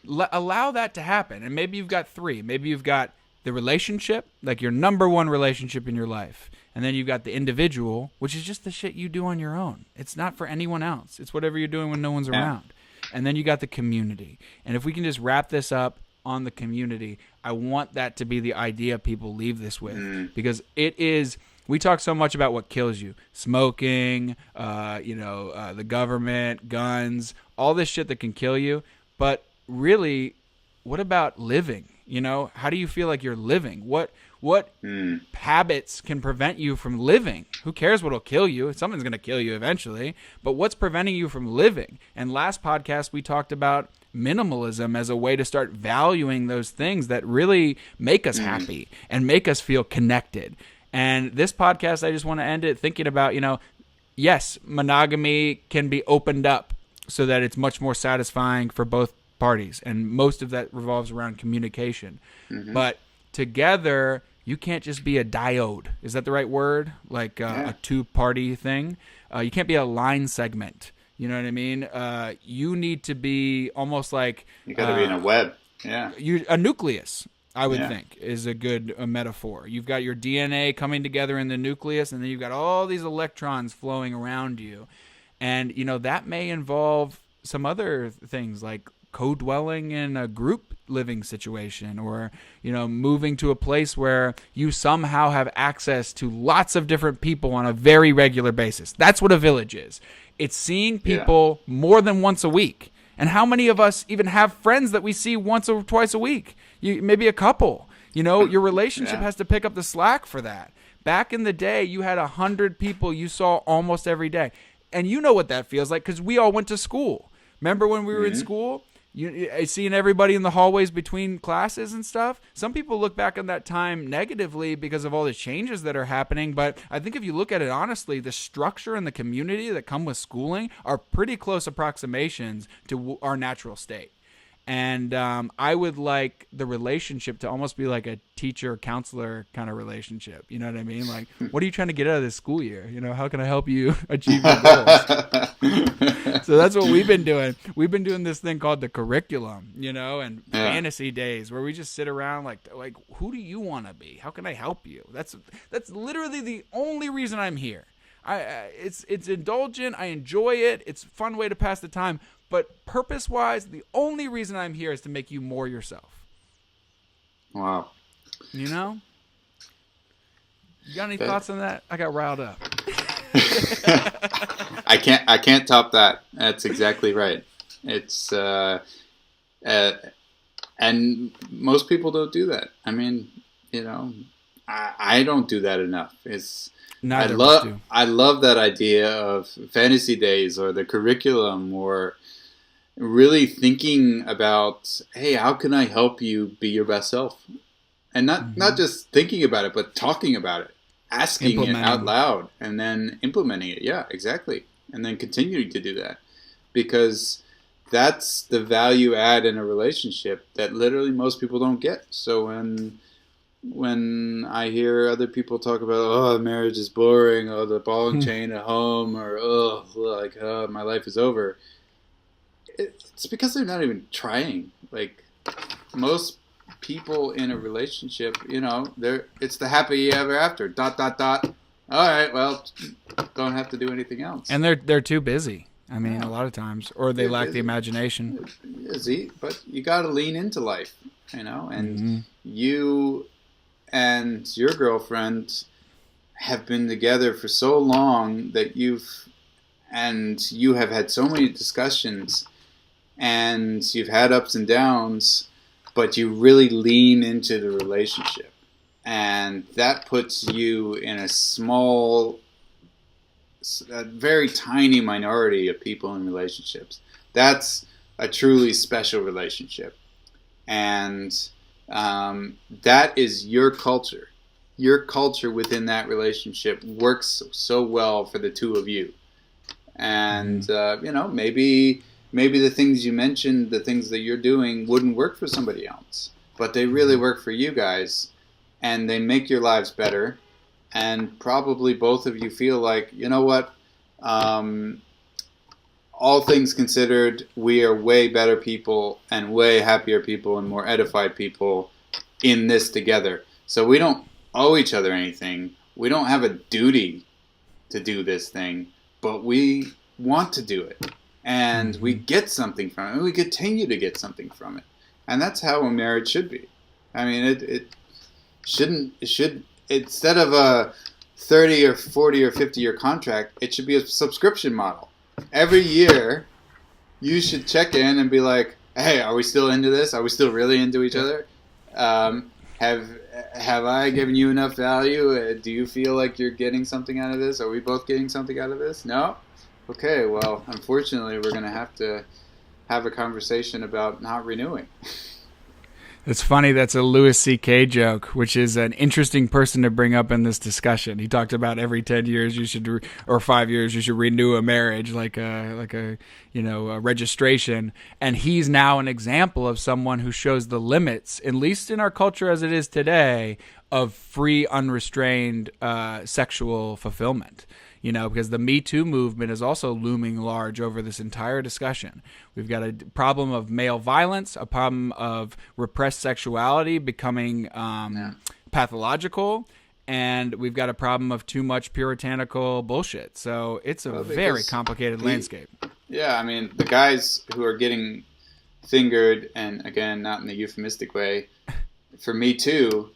allow that to happen. And maybe you've got 3. Maybe you've got the relationship, like your number one relationship in your life. And then you've got the individual, which is just the shit you do on your own. It's not for anyone else. It's whatever you're doing when no one's around. And then you got the community. And if we can just wrap this up on the community, I want that to be the idea people leave this with. Because it is, we talk so much about what kills you. Smoking, the government, guns, all this shit that can kill you. But really, what about living? How do you feel like you're living? What habits can prevent you from living? Who cares what'll kill you? Something's going to kill you eventually. But what's preventing you from living? And last podcast, we talked about minimalism as a way to start valuing those things that really make us happy and make us feel connected. And this podcast, I just want to end it thinking about, yes, monogamy can be opened up so that it's much more satisfying for both parties. And most of that revolves around communication. But together, you can't just be a diode. Is that the right word? Like a two-party thing? You can't be a line segment. You know what I mean? You need to be almost like... You got to be in a web. Yeah. A nucleus, I would think, is a good metaphor. You've got your DNA coming together in the nucleus, and then you've got all these electrons flowing around you. And, that may involve some other things like co-dwelling in a group living situation, or moving to a place where you somehow have access to lots of different people on a very regular basis. That's what a village is. It's seeing people more than once a week. And how many of us even have friends that we see once or twice a week? Maybe a couple. Your relationship has to pick up the slack for that. Back in the day, you had 100 people you saw almost every day. And you know what that feels like, because we all went to school. Remember when we were in school? Seeing everybody in the hallways between classes and stuff. Some people look back on that time negatively because of all the changes that are happening. But I think if you look at it honestly, the structure and the community that come with schooling are pretty close approximations to our natural state. And I would like the relationship to almost be like a teacher-counselor kind of relationship. You know what I mean? Like, what are you trying to get out of this school year? How can I help you achieve your goals? So that's what we've been doing. We've been doing this thing called the curriculum, and fantasy days where we just sit around like, who do you want to be? How can I help you? That's literally the only reason I'm here. It's indulgent. I enjoy it. It's a fun way to pass the time. But purpose-wise, the only reason I'm here is to make you more yourself. Wow. You got any thoughts on that? I got riled up. I can't top that. That's exactly right. It's and most people don't do that. I mean, I don't do that enough. I love that idea of fantasy days or the curriculum, or really thinking about, hey, how can I help you be your best self? And not just thinking about it, but talking about it, asking it out loud, and then implementing it. Yeah, exactly. And then continuing to do that, because that's the value add in a relationship that literally most people don't get. So when I hear other people talk about, marriage is boring, the ball and chain at home, or my life is over, it's because they're not even trying. Like, most people in a relationship, it's the happy ever after. ... All right, well, don't have to do anything else. And they're too busy. I mean, a lot of times, or they lack the imagination. But you got to lean into life, and Mm-hmm. you and your girlfriend have been together for so long that you have had so many discussions, and you've had ups and downs, but you really lean into the relationship, and that puts you in a very tiny minority of people in relationships. That's a truly special relationship, and that is your culture. Your culture within that relationship works so well for the two of you, and maybe the things you mentioned, the things that you're doing, wouldn't work for somebody else, but they really work for you guys, and they make your lives better. And probably both of you feel like, you know what, all things considered, we are way better people and way happier people and more edified people in this together. So we don't owe each other anything. We don't have a duty to do this thing, but we want to do it. And we get something from it. And we continue to get something from it. And that's how a marriage should be. I mean, it should, instead of a 30 or 40 or 50-year contract, it should be a subscription model. Every year, you should check in and be like, hey, are we still into this? Are we still really into each other? Have I given you enough value? Do you feel like you're getting something out of this? Are we both getting something out of this? No? Okay, well, unfortunately, we're going to have a conversation about not renewing. It's funny, that's a Louis C.K. joke, which is an interesting person to bring up in this discussion. He talked about every 10 years you should, or 5 years, you should renew a marriage, like a registration. And he's now an example of someone who shows the limits, at least in our culture as it is today, of free, unrestrained sexual fulfillment. Because the Me Too movement is also looming large over this entire discussion. We've got a problem of male violence, a problem of repressed sexuality becoming pathological, and we've got a problem of too much puritanical bullshit. So it's a very complicated landscape. Yeah, I mean, the guys who are getting fingered, and again, not in a euphemistic way, for Me Too,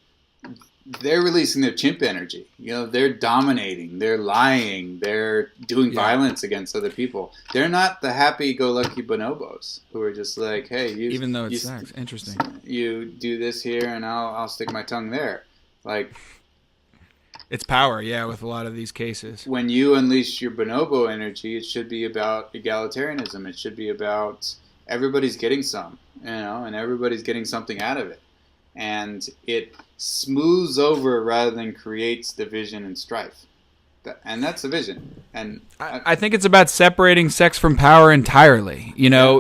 they're releasing their chimp energy. They're dominating, they're lying, they're doing violence against other people. They're not the happy-go-lucky bonobos who are just like, hey, even though it's sex, interesting. You do this here, and I'll stick my tongue there. Like, it's power, with a lot of these cases. When you unleash your bonobo energy, it should be about egalitarianism. It should be about everybody's getting some, and everybody's getting something out of it. And it smooths over rather than creates division and strife. And that's the vision. And I think it's about separating sex from power entirely.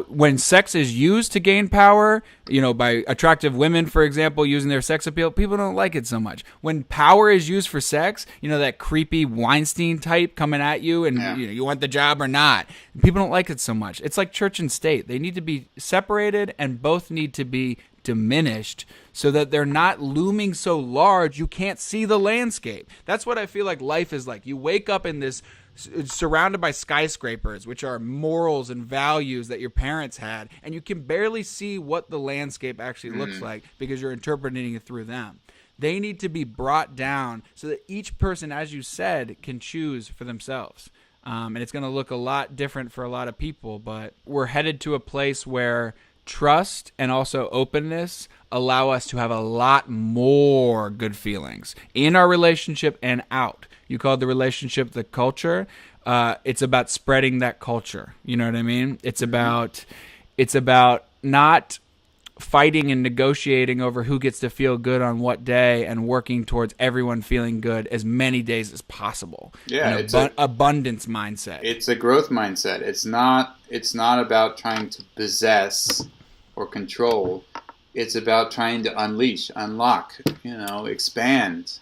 When sex is used to gain power, by attractive women, for example, using their sex appeal, people don't like it so much. When power is used for sex, that creepy Weinstein type coming at you and you want the job or not, people don't like it so much. It's like church and state. They need to be separated, and both need to be diminished so that they're not looming so large you can't see the landscape. That's what I feel like life is like. You wake up in this surrounded by skyscrapers, which are morals and values that your parents had, and you can barely see what the landscape actually looks like because you're interpreting it through them. They need to be brought down so that each person, as you said, can choose for themselves. And it's going to look a lot different for a lot of people, but we're headed to a place where trust and also openness allow us to have a lot more good feelings in our relationship and out. You called the relationship the culture. It's about spreading that culture. You know what I mean? It's about not fighting and negotiating over who gets to feel good on what day, and working towards everyone feeling good as many days as possible. Yeah, it's abundance mindset. It's a growth mindset. It's not about trying to possess or control. It's about trying to unleash, unlock, expand.